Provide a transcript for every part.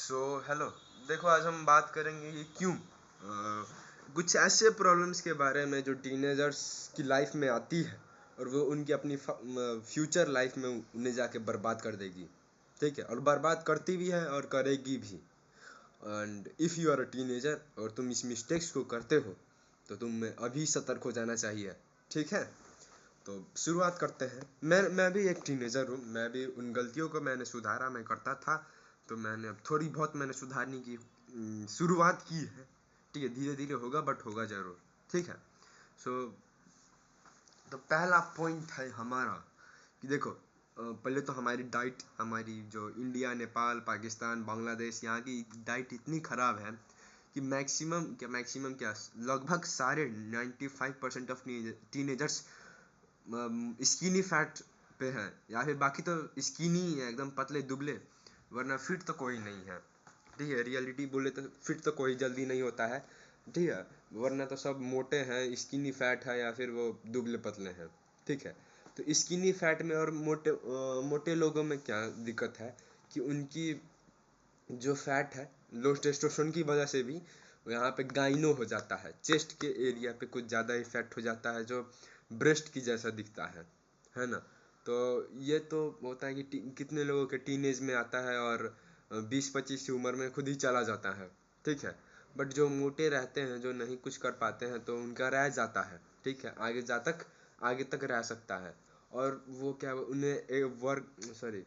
Hello. देखो, आज हम बात करेंगे कि क्यों कुछ ऐसे प्रॉब्लम्स के बारे में जो टीनेजर्स की लाइफ में आती है और वो उनकी अपनी फ्यूचर लाइफ में उन्हें जाके बर्बाद कर देगी। ठीक है, और बर्बाद करती भी है और करेगी भी। And if you are a teenager और तुम इस मिस्टेक्स को करते हो तो तुम्हें अभी सतर्क हो जाना चाहिए। ठीक है, तो शुरुआत करते हैं। मैं भी एक टीनेजर हूँ। मैं भी उन गलतियों को मैंने सुधारा, मैं करता था। तो मैंने अब थोड़ी बहुत मैंने सुधारने की शुरुआत की है। ठीक है, धीरे धीरे होगा बट होगा ज़रूर। ठीक है। सो तो पहला पॉइंट है हमारा कि देखो, पहले तो हमारी डाइट, हमारी जो इंडिया, नेपाल, पाकिस्तान, बांग्लादेश, यहाँ की डाइट इतनी ख़राब है कि मैक्सिमम क्या, लगभग सारे 95% ऑफ टीनेजर्स स्किनी फैट पे है, या फिर बाकी तो स्किनी ही है, एकदम पतले दुबले, वरना फिट तो कोई नहीं है। ठीक है, रियलिटी बोले तो फिट तो कोई जल्दी नहीं होता है। ठीक है, वरना तो सब मोटे हैं, स्किनी फैट है या फिर वो दुबले पतले हैं। ठीक है, तो स्किनी फैट में और मोटे लोगों में क्या दिक्कत है कि उनकी जो फैट है, लो टेस्टोस्टेरोन की वजह से भी यहाँ पे गाइनो हो जाता है। चेस्ट के एरिया पे कुछ ज़्यादा इफेक्ट हो जाता है जो ब्रेस्ट की जैसा दिखता है ना। तो ये तो होता है कि कितने लोगों के टीनेज में आता है और 20-25 की उम्र में खुद ही चला जाता है। ठीक है, बट जो मोटे रहते हैं, जो नहीं कुछ कर पाते हैं, तो उनका रह जाता है। ठीक है, आगे तक रह सकता है। और वो क्या, उन्हें वर्क सॉरी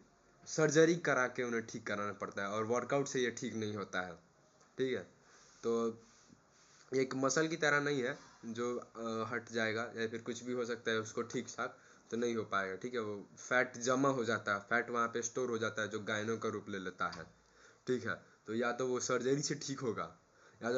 सर्जरी करा के उन्हें ठीक कराना पड़ता है और वर्कआउट से ये ठीक नहीं होता है। ठीक है, तो एक मसल की तरह नहीं है जो हट जाएगा या फिर कुछ भी हो सकता है उसको ठीक ठाक तो नहीं हो पाएगा। ठीक है, वो फैट जमा हो जाता है, फैट वहाँ पे स्टोर हो जाता है जो गायनों का रूप ले लेता है। ठीक है, तो या तो वो सर्जरी से ठीक होगा, या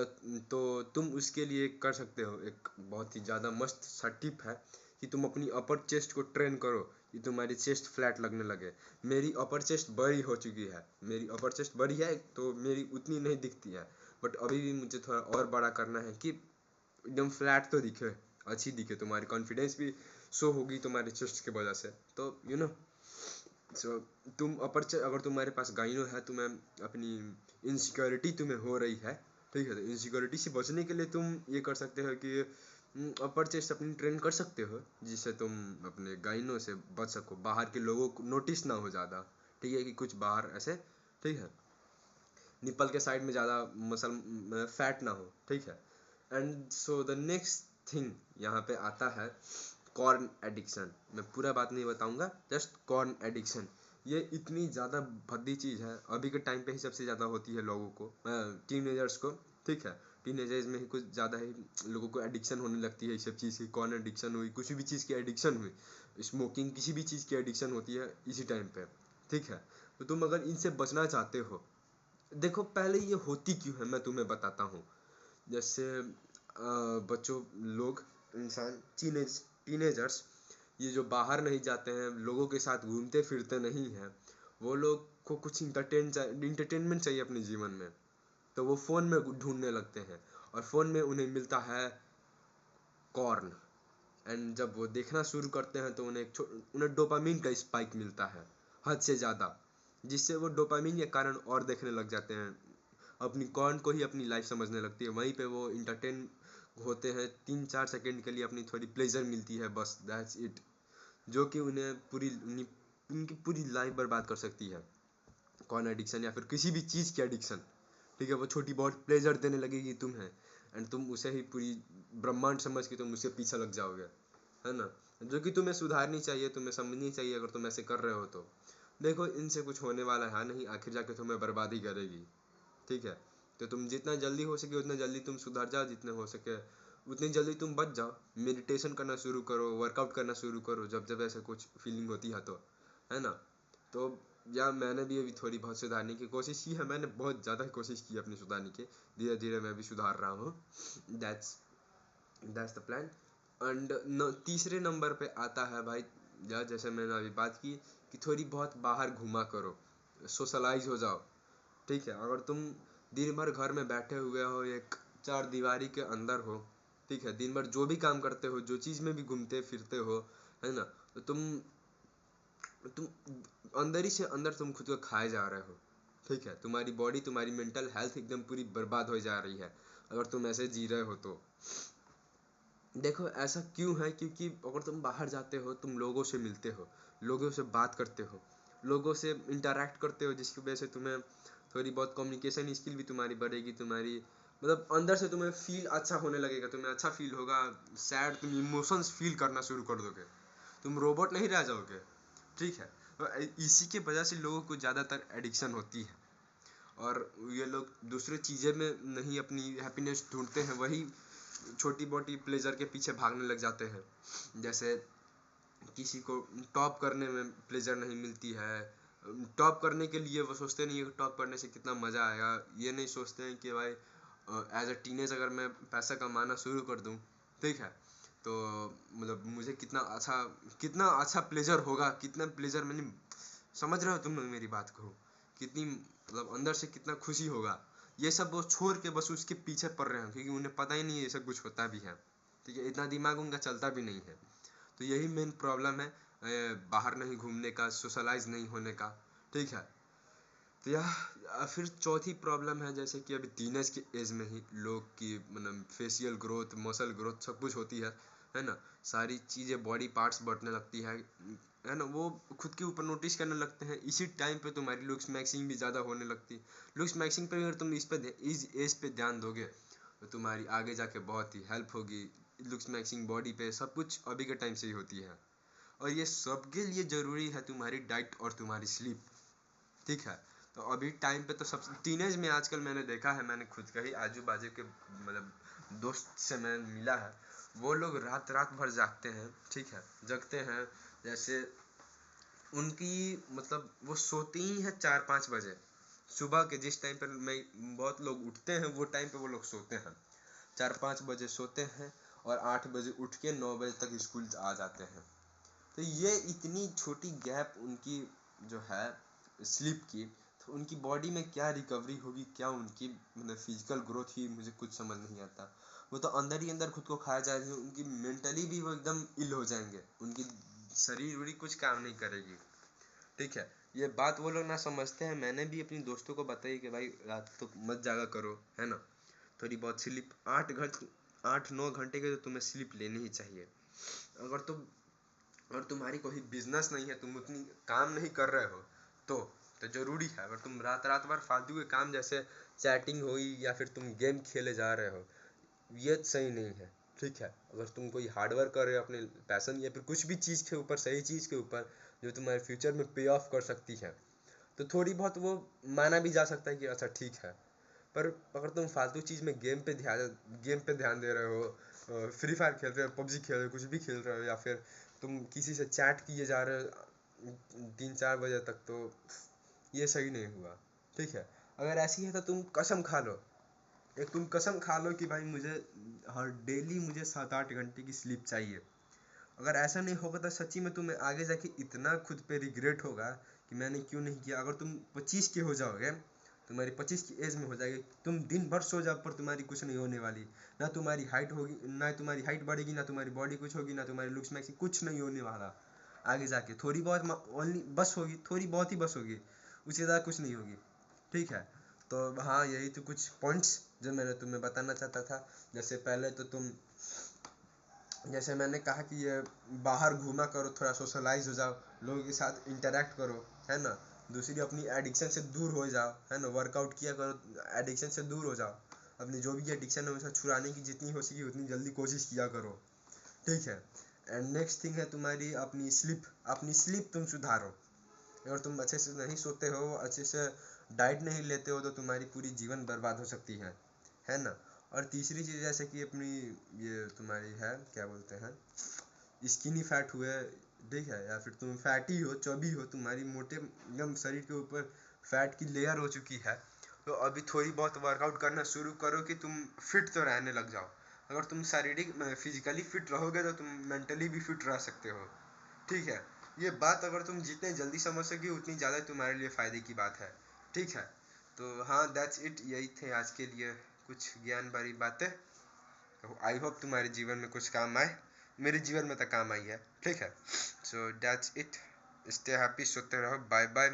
तो तुम उसके लिए कर सकते हो। एक बहुत ही ज़्यादा मस्त सा टिप है कि तुम अपनी अपर चेस्ट को ट्रेन करो कि तुम्हारी चेस्ट फ्लैट लगने लगे। मेरी अपर चेस्ट बड़ी हो चुकी है, मेरी अपर चेस्ट बड़ी है तो मेरी उतनी नहीं दिखती है, बट अभी भी मुझे थोड़ा और बड़ा करना है कि एकदम फ्लैट तो दिखे, अच्छी दिखे, तुम्हारी कॉन्फिडेंस भी शो होगी तुम्हारे चेस्ट के वजह से। तो सो तुम अगर तुम्हारे पास गाइनो है, तुम्हें अपनी इनसिक्योरिटी तुम्हें हो रही है। ठीक है, तो इनसिक्योरिटी से बचने के लिए तुम ये कर सकते हो कि अपर चेस्ट अपनी ट्रेन कर सकते हो, जिससे तुम अपने गाइनो से बच सको, बाहर के लोगों को नोटिस ना हो ज़्यादा। ठीक है, कि कुछ बाहर ऐसे, ठीक है, निपल के साइड में ज़्यादा मसल फैट ना हो। ठीक है, and so the next thing यहाँ पे आता है कॉर्न एडिक्शन। मैं पूरा बात नहीं बताऊंगा, जस्ट कॉर्न एडिक्शन। ये इतनी ज़्यादा भद्दी चीज़ है, अभी के टाइम पे ही सबसे ज़्यादा होती है लोगों को, टीनेजर्स को। ठीक है, टीनेजर्स में ही कुछ ज़्यादा ही लोगों को एडिक्शन होने लगती है इस सब चीज़ की। कॉर्न एडिक्शन हुई, कुछ भी चीज़ की एडिक्शन हुई, स्मोकिंग, किसी भी चीज़ की एडिक्शन होती है इसी टाइम पे। ठीक है, तो तुम अगर इनसे बचना चाहते हो, देखो पहले ये होती क्यों है मैं तुम्हें बताता हूँ। जैसे बच्चों, लोग, इंसान, टीनेजर्स, ये जो बाहर नहीं जाते हैं, लोगों के साथ घूमते फिरते नहीं हैं, वो लोग को कुछ इंटरटेनमेंट चाहिए अपने जीवन में, तो वो फ़ोन में ढूंढने लगते हैं और फ़ोन में उन्हें मिलता है कॉर्न। एंड जब वो देखना शुरू करते हैं तो उन्हें डोपामिन का स्पाइक मिलता है हद से ज़्यादा, जिससे वो डोपामिन के कारण और देखने लग जाते हैं, अपनी कॉर्न को ही अपनी लाइफ समझने लगती है। वहीं पे वो इंटरटेन होते हैं 3-4 सेकंड के लिए, अपनी थोड़ी प्लेजर मिलती है, बस दैट्स इट, जो कि उनकी पूरी लाइफ बर्बाद कर सकती है। कॉर्न एडिक्शन या फिर किसी भी चीज़ की एडिक्शन। ठीक है, वो छोटी बहुत प्लेजर देने लगेगी तुम्हें, एंड तुम उसे ही पूरी ब्रह्मांड समझ के तुम उसके पीछे लग जाओगे, है ना। जो कि तुम्हें सुधारनी चाहिए, तुम्हें समझनी चाहिए अगर तुम ऐसे कर रहे हो तो। देखो, इनसे कुछ होने वाला है नहीं, आखिर जाके तुम्हें बर्बाद ही करेगी। ठीक है, तो तुम जितना जल्दी हो सके उतना जल्दी तुम सुधर जाओ, जितने हो सके उतनी जल्दी तुम बच जाओ। मेडिटेशन करना शुरू करो, वर्कआउट करना शुरू करो जब जब ऐसे कुछ फीलिंग होती है तो, है ना। तो या मैंने भी अभी थोड़ी बहुत सुधारने की कोशिश की है, मैंने बहुत ज़्यादा कोशिश की अपनी सुधारने की, धीरे धीरे मैं भी सुधार रहा हूँ। That's that's the plan. And तीसरे नंबर पे आता है भाई, या जैसे मैंने अभी बात की कि थोड़ी बहुत बाहर घूमा करो, सोशलाइज हो जाओ। ठीक है, अगर तुम दिन भर घर में बैठे हुए हो, एक चार दीवारी के अंदर हो, ठीक है, दिन भर जो भी काम करते हो, जो चीज़ में भी घूमते फिरते हो, है ना, तो तुम अंदर ही से अंदर तुम खुद को खाए जा रहे हो। ठीक है, तुम्हारी बॉडी, तुम्हारी मेंटल हेल्थ एकदम पूरी बर्बाद हो जा रही है अगर तुम ऐसे जी रहे हो तो। देखो ऐसा क्यों है, क्योंकि अगर तुम बाहर जाते हो, तुम लोगों से मिलते हो, लोगों से बात करते हो, लोगों से इंटरेक्ट करते हो, जिसकी वजह से तुम्हें थोड़ी बहुत कम्युनिकेशन स्किल भी तुम्हारी बढ़ेगी, तुम्हारी मतलब अंदर से तुम्हें फील अच्छा होने लगेगा, तुम्हें अच्छा फील होगा, सैड, तुम इमोशंस फील करना शुरू कर दोगे, तुम रोबोट नहीं रह जाओगे। ठीक है, तो इसी के वजह से लोगों को ज़्यादातर एडिक्शन होती है और ये लोग दूसरे चीज़ें में नहीं अपनी हैप्पीनेस ढूंढते हैं, वही छोटी मोटी प्लेजर के पीछे भागने लग जाते हैं। जैसे किसी को टॉप करने में प्लेजर नहीं मिलती है, टॉप करने के लिए वो सोचते नहीं है कि टॉप करने से कितना मज़ा आएगा, ये नहीं सोचते हैं कि भाई एज अ टीनेज अगर मैं पैसा कमाना शुरू कर दूँ, ठीक है, तो मतलब मुझे कितना अच्छा प्लेजर होगा, कितना प्लेजर, मैंने समझ रहे हो तुम लोग मेरी बात को, कितनी मतलब अंदर से कितना खुशी होगा। ये सब वो छोड़ के बस उसके पीछे पड़ रहे हैं, क्योंकि उन्हें पता ही नहीं है ये सब कुछ होता भी है। ठीक है, इतना दिमाग उनका चलता भी नहीं है। तो यही मेन प्रॉब्लम है बाहर नहीं घूमने का, सोशलाइज नहीं होने का। ठीक है, तो यह फिर चौथी प्रॉब्लम है, जैसे कि अभी टीनेज के एज में ही लोग की मतलब फेशियल ग्रोथ, मसल ग्रोथ सब कुछ होती है ना, सारी चीज़ें, बॉडी पार्ट्स बढ़ने लगती है ना, वो खुद के ऊपर नोटिस करने लगते हैं। इसी टाइम पे तुम्हारी लुक्स मैक्सिंग भी ज़्यादा होने लगती है। लुक्स मैक्सिंग पे अगर तुम इस एज पे ध्यान दोगे तो तुम्हारी आगे जाके बहुत ही हेल्प होगी। लुक्स मैक्सिंग, बॉडी पे सब कुछ अभी के टाइम से ही होती है, और ये सबके लिए ज़रूरी है तुम्हारी डाइट और तुम्हारी स्लीप। ठीक है, तो अभी टाइम पे तो सब टीनेज में आजकल मैंने देखा है, मैंने खुद का ही आजू बाजू के मतलब दोस्त से मैं मिला है, वो लोग रात रात भर जागते हैं। ठीक है, जगते हैं, जैसे उनकी मतलब वो सोती ही है 4-5 बजे सुबह के, जिस टाइम पर मैं बहुत लोग उठते हैं वो टाइम पे वो लोग सोते हैं, 4-5 बजे सोते हैं और 8 बजे उठ के 9 बजे तक स्कूल आ जाते हैं। तो ये इतनी छोटी गैप उनकी जो है स्लीप की, तो उनकी बॉडी में क्या रिकवरी होगी, क्या उनकी मतलब फिजिकल ग्रोथ ही मुझे कुछ समझ नहीं आता। वो तो अंदर ही अंदर खुद को खाया जा रही है, उनकी मेंटली भी वो एकदम इल हो जाएंगे, उनकी शरीर उरी कुछ काम नहीं करेगी। ठीक है, ये बात वो लोग ना समझते हैं। मैंने भी अपनी दोस्तों को बताई कि भाई रात तो मत जागा करो, है ना, थोड़ी बहुत स्लीप 8-9 घंटे के तो तुम्हें स्लीप लेनी ही चाहिए। अगर तुम्हारी कोई बिजनेस नहीं है, तुम उतनी काम नहीं कर रहे हो तो ज़रूरी है। अगर तुम रात रात भर फालतू के काम, जैसे चैटिंग हुई या फिर तुम गेम खेले जा रहे हो, ये सही नहीं है। ठीक है, अगर तुम कोई हार्डवर्क कर रहे हो अपने पैशन या फिर कुछ भी चीज़ के ऊपर, सही चीज़ के ऊपर, जो तुम्हारे फ्यूचर में पे ऑफ कर सकती है, तो थोड़ी बहुत वो माना भी जा सकता है कि अच्छा ठीक है। पर अगर तुम फालतू चीज़ में गेम पे ध्यान दे रहे हो, फ्री फायर खेल रहे हो, पबजी खेल रहे हो, कुछ भी खेल रहे हो, या फिर तुम किसी से चैट किए जा रहे हो 3-4 बजे तक, तो ये सही नहीं हुआ। ठीक है, अगर ऐसी है तो तुम कसम खा लो, तुम कसम खा लो कि भाई मुझे हर डेली मुझे 7-8 घंटे की स्लीप चाहिए। अगर ऐसा नहीं होगा तो सच्ची में तुम्हें आगे जाके इतना खुद पे रिग्रेट होगा कि मैंने क्यों नहीं किया। अगर तुम 25 के हो जाओगे, तुम्हारी 25 की एज में हो जाएगी, तुम दिन भर सो जाओ, पर तुम्हारी कुछ नहीं होने वाली, ना तुम्हारी हाइट होगी, ना तुम्हारी हाइट बढ़ेगी, ना तुम्हारी बॉडी कुछ होगी, ना तुम्हारी लुक्स मैक्सिंग, कुछ नहीं होने वाला। आगे जाके थोड़ी बहुत ओनली बस होगी, थोड़ी बहुत ही बस होगी, उससे ज़्यादा कुछ नहीं होगी। ठीक है, तो हाँ, यही तो कुछ पॉइंट्स जो मैंने तुम्हें बताना चाहता था। जैसे पहले तो जैसे मैंने कहा कि ये बाहर घूमा करो, थोड़ा सोशलाइज हो जाओ, लोगों के साथ इंटरेक्ट करो, है ना। दूसरी, अपनी एडिक्शन से दूर हो जाओ, है ना, वर्कआउट किया करो, एडिक्शन से दूर हो जाओ, अपनी जो भी एडिक्शन है उसे छुड़ाने की जितनी हो सके उतनी जल्दी कोशिश किया करो। ठीक है, एंड नेक्स्ट थिंग है तुम्हारी अपनी स्लीप तुम सुधारो। अगर तुम अच्छे से नहीं सोते हो, अच्छे से डाइट नहीं लेते हो, तो तुम्हारी पूरी जीवन बर्बाद हो सकती है ना। और तीसरी चीज़, जैसे कि अपनी ये तुम्हारी है, क्या बोलते हैं, स्किनी फैट हुए, ठीक है, या फिर तुम फैटी हो, चबी हो, तुम्हारी मोटे एकदम शरीर के ऊपर फैट की लेयर हो चुकी है, तो अभी थोड़ी बहुत वर्कआउट करना शुरू करो कि तुम फिट तो रहने लग जाओ। अगर तुम शारीरिक फिजिकली फिट रहोगे तो तुम मेंटली भी फिट रह सकते हो। ठीक है, ये बात अगर तुम जितने जल्दी समझ सके उतनी ज़्यादा तुम्हारे लिए फ़ायदे की बात है। ठीक है, तो हाँ, दैट्स इट, यही थे आज के लिए कुछ ज्ञान भरी बातें। तो आई होप तुम्हारे जीवन में कुछ काम आए, मेरे जीवन में तो काम आई है। ठीक है, so that's it, stay happy, सोते रहो, बाय बाय।